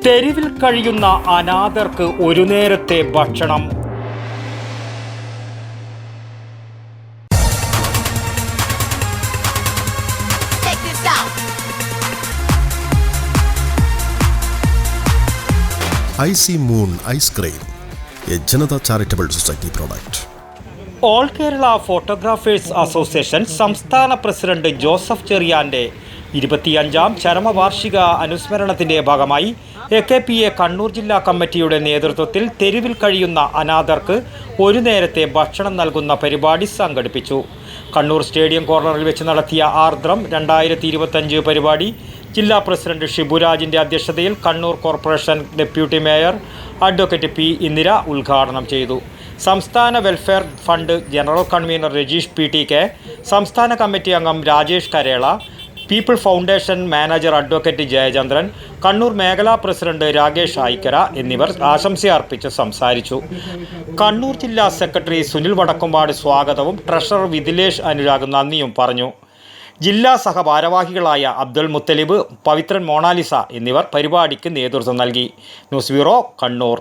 തെരുവിൽ കഴിയുന്ന അനാഥർക്ക് ഒരു നേരത്തെ ഭക്ഷണം. Icy moon ice cream, a Janata charitable society product. All Kerala photographers association സംസ്ഥാന പ്രസിഡന്റ് ജോസഫ് ചെറിയാന്റെ 25ാം ചരമവാർഷിക അനുസ്മരണത്തിന്റെ ഭാഗമായി AKPA കണ്ണൂർ ജില്ലാ കമ്മിറ്റിയുടെ നേതൃത്വത്തിൽ തെരുവിൽ കഴിയുന്ന അനാഥർക്ക് ഒരു നേരത്തെ ഭക്ഷണം നൽകുന്ന പരിപാടി സംഘടിപ്പിച്ചു. കണ്ണൂർ സ്റ്റേഡിയം കോർണറിൽ വെച്ച് നടത്തിയ ആർദ്രം 2025 പരിപാടി ജില്ലാ പ്രസിഡന്റ് ഷിബുരാജിന്റെ അധ്യക്ഷതയിൽ Kannur corporation deputy mayor advocate P. Indira ഉദ്ഘാടനം ചെയ്തു. സംസ്ഥാന welfare fund general convener Rajeesh PTK, സംസ്ഥാന കമ്മിറ്റി അംഗം Rajesh Karela, people foundation manager advocate Jayachandran, Kannur മേഖലാ പ്രസിഡന്റ് രാകേഷ് ആയിക്കര എന്നിവർ ആശംസയർപ്പിച്ച് സംസാരിച്ചു. കണ്ണൂർ ജില്ലാ സെക്രട്ടറി സുനിൽ വടക്കുംപാട് സ്വാഗതവും ട്രഷറർ വിദിലേഷ് അനുരാഗ് നന്ദിയും പറഞ്ഞു. ജില്ലാ സഹഭാരവാഹികളായ അബ്ദുൽ മുത്തലിബ്, പവിത്രൻ മോണാലിസ എന്നിവർ പരിപാടിക്ക് നേതൃത്വം നൽകി. News bureau, Kannur.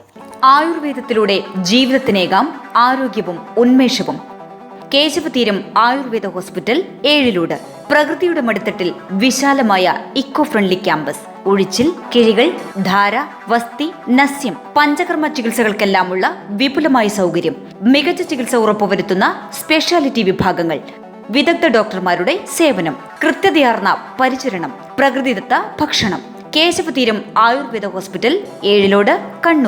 ആയുർവേദത്തിലൂടെ ജീവിതത്തിനേകാം ആരോഗ്യവും ഉന്മേഷവും. കേശവതീരം ആയുർവേദ ഹോസ്പിറ്റൽ, ഏഴിലൂട്. പ്രകൃതിയുടെ മടിത്തട്ടിൽ വിശാലമായ ഇക്കോ ഫ്രണ്ട്ലി ക്യാമ്പസ്. ഒഴിച്ചിൽ, കിഴികൾ, ധാര, വസ്തി, നസ്യം, പഞ്ചകർമ്മ ചികിത്സകൾക്കെല്ലാമുള്ള വിപുലമായ സൗകര്യം. മികച്ച ചികിത്സ ഉറപ്പുവരുത്തുന്ന സ്പെഷ്യാലിറ്റി വിഭാഗങ്ങൾ, വിദഗ്ധ ഡോക്ടർമാരുടെ സേവനം, കൃത്യതയാർന്ന പരിചരണം, പ്രകൃതിദത്ത ഭക്ഷണം. കേശവതീരം ആയുർവേദ ഹോസ്പിറ്റൽ, ഏഴിലോട്, കണ്ണൂർ.